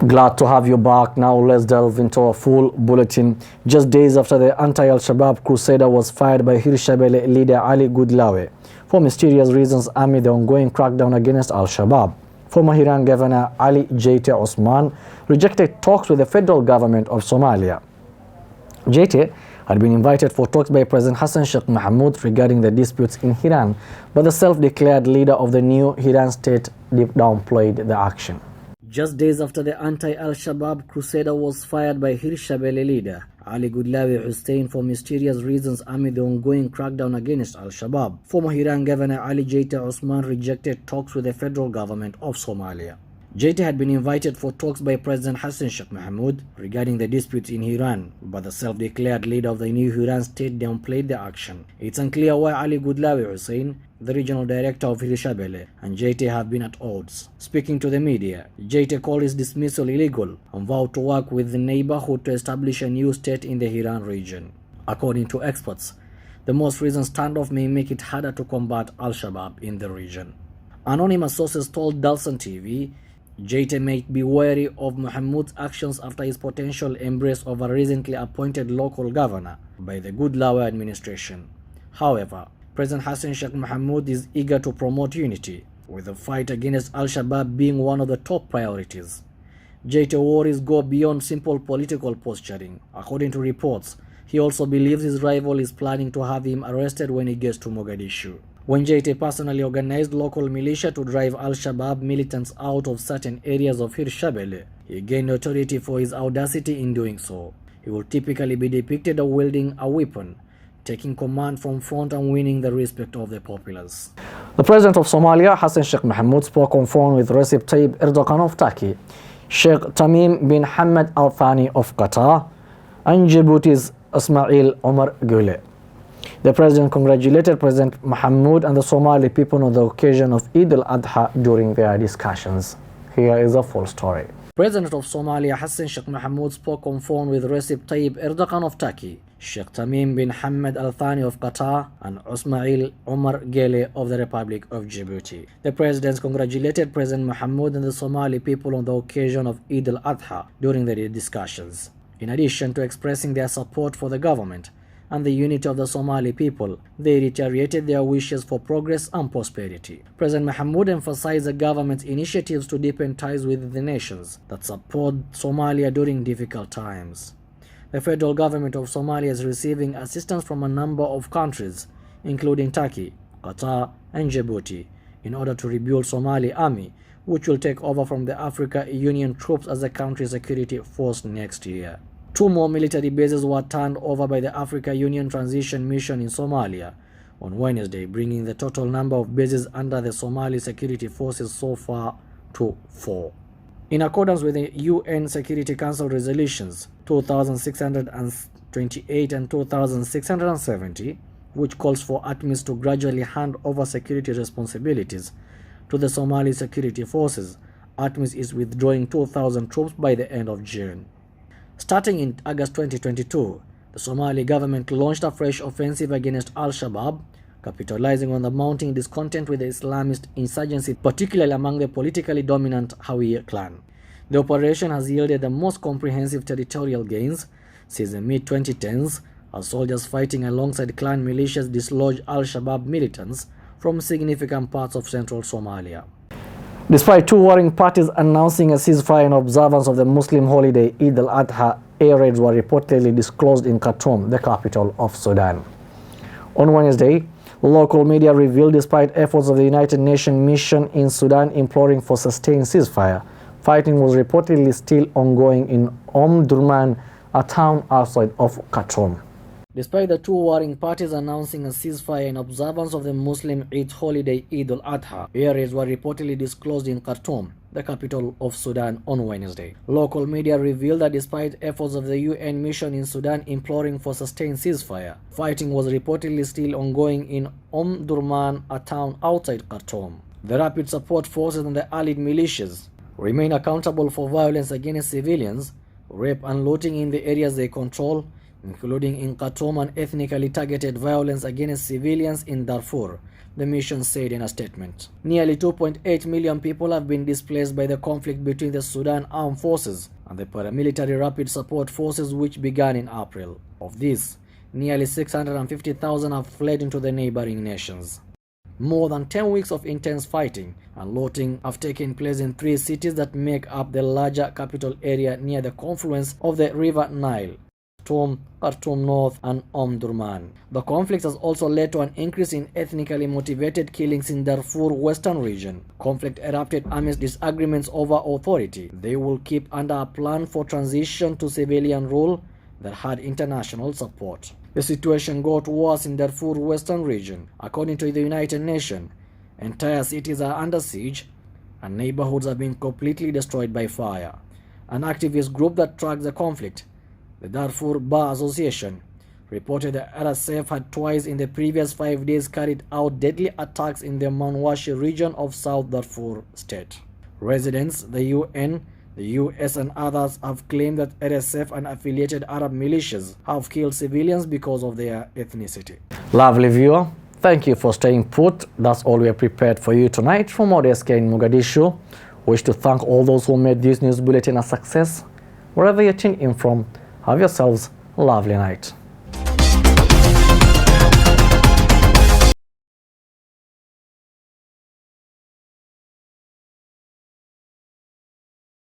Glad to have you back. Now let's delve into a full bulletin. Just days after the anti-Al-Shabaab crusader was fired by Hirshabelle leader Ali Goodlawe for mysterious reasons amid the ongoing crackdown against Al-Shabaab. Former Hiran Governor Ali Jeite Osman rejected talks with the federal government of Somalia. Jeite had been invited for talks by President Hassan Sheikh Mohamud regarding the disputes in Hiran, but the self-declared leader of the new Hiran state downplayed the action. Just days after the anti-Al-Shabaab crusader was fired by Hirshabelle leader Ali Goodlawe Hussein for mysterious reasons amid the ongoing crackdown against Al-Shabaab, former Hiran Governor Ali Jeite Osman rejected talks with the federal government of Somalia. Jeite had been invited for talks by President Hassan Sheikh Mohamud regarding the disputes in Hiran, but the self-declared leader of the new Hiran state downplayed the action. It's unclear why Ali Goodlawe Hussein, the regional director of Hirshabelle, and Jeite have been at odds. Speaking to the media, Jeite called his dismissal illegal and vowed to work with the neighborhood to establish a new state in the Hiran region. According to experts, the most recent standoff may make it harder to combat Al-Shabaab in the region. Anonymous sources told Dalsan TV Jeite may be wary of Mohamud's actions after his potential embrace of a recently appointed local governor by the Goodlawe administration. However, President Hassan Sheikh Mohamud is eager to promote unity, with the fight against Al-Shabaab being one of the top priorities. Jeite worries go beyond simple political posturing. According to reports, he also believes his rival is planning to have him arrested when he gets to Mogadishu. When Jeite personally organized local militia to drive Al-Shabaab militants out of certain areas of Hirshabelle, he gained notoriety for his audacity in doing so. He will typically be depicted as wielding a weapon, taking command from front and winning the respect of the populace. The president of Somalia, Hassan Sheikh Mohamud, spoke on phone with Recep Tayyip Erdogan of Turkey, Sheikh Tamim bin Hamad Al Thani of Qatar, and Djibouti's Ismail Omar Guelleh. The president congratulated President Mohamud and the Somali people on the occasion of Eid al-Adha during their discussions. Here is a full story. President of Somalia Hassan Sheikh Mohamud spoke on phone with Recep Tayyip Erdogan of Turkey, Sheikh Tamim bin Hamad Al Thani of Qatar, and Ismail Omar Guelleh of the Republic of Djibouti. The presidents congratulated President Mohamud and the Somali people on the occasion of Eid al-Adha during the discussions. In addition to expressing their support for the government and the unity of the Somali people, they reiterated their wishes for progress and prosperity. President Mohamud emphasized the government's initiatives to deepen ties with the nations that support Somalia during difficult times. The federal government of Somalia is receiving assistance from a number of countries, including Turkey, Qatar, and Djibouti, in order to rebuild Somali army, which will take over from the African Union troops as the country's security force next year. 2 more military bases were turned over by the African Union Transition Mission in Somalia on Wednesday, bringing the total number of bases under the Somali security forces so far to 4. In accordance with the UN Security Council resolutions 2628 and 2670, which calls for ATMIS to gradually hand over security responsibilities to the Somali security forces, ATMIS is withdrawing 2,000 troops by the end of June. Starting in August 2022, the Somali government launched a fresh offensive against Al-Shabaab, capitalizing on the mounting discontent with the Islamist insurgency, particularly among the politically dominant Hawiyya clan. The operation has yielded the most comprehensive territorial gains since the mid-2010s, as soldiers fighting alongside clan militias dislodged Al-Shabaab militants from significant parts of central Somalia. Despite 2 warring parties announcing a ceasefire in observance of the Muslim holiday Eid al-Adha, air raids were reportedly disclosed in Khartoum, the capital of Sudan. On Wednesday, local media revealed despite efforts of the United Nations mission in Sudan imploring for sustained ceasefire, fighting was reportedly still ongoing in Durman, a town outside of Khartoum. Despite the 2 warring parties announcing a ceasefire in observance of the Muslim Eid holiday Eid al-Adha, air raids were reportedly disclosed in Khartoum, the capital of Sudan, on Wednesday. Local media revealed that despite efforts of the UN mission in Sudan imploring for sustained ceasefire, fighting was reportedly still ongoing in Durman, a town outside Khartoum. The Rapid Support Forces and the allied militias remain accountable for violence against civilians, rape and looting in the areas they control, including in Khartoum and ethnically targeted violence against civilians in Darfur, the mission said in a statement. Nearly 2.8 million people have been displaced by the conflict between the Sudan Armed Forces and the paramilitary Rapid Support Forces, which began in April. Of this, nearly 650,000 have fled into the neighboring nations. More than 10 weeks of intense fighting and looting have taken place in 3 cities that make up the larger capital area near the confluence of the River Nile: Khartoum North and Omdurman. The conflict has also led to an increase in ethnically motivated killings in Darfur Western region. Conflict erupted amidst disagreements over authority. They will keep under a plan for transition to civilian rule that had international support. The situation got worse in Darfur Western region. According to the United Nations, entire cities are under siege and neighborhoods have been completely destroyed by fire. An activist group that tracks the conflict, the Darfur Bar Association, reported that RSF had twice in the previous 5 days carried out deadly attacks in the Manwashi region of South Darfur state. Residents, the UN, the US and others have claimed that RSF and affiliated Arab militias have killed civilians because of their ethnicity. Lovely viewer, thank you for staying put. That's all we have prepared for you tonight from ODSK in Mogadishu. Wish to thank all those who made this news bulletin a success. Wherever you tune in from, have yourselves a lovely night.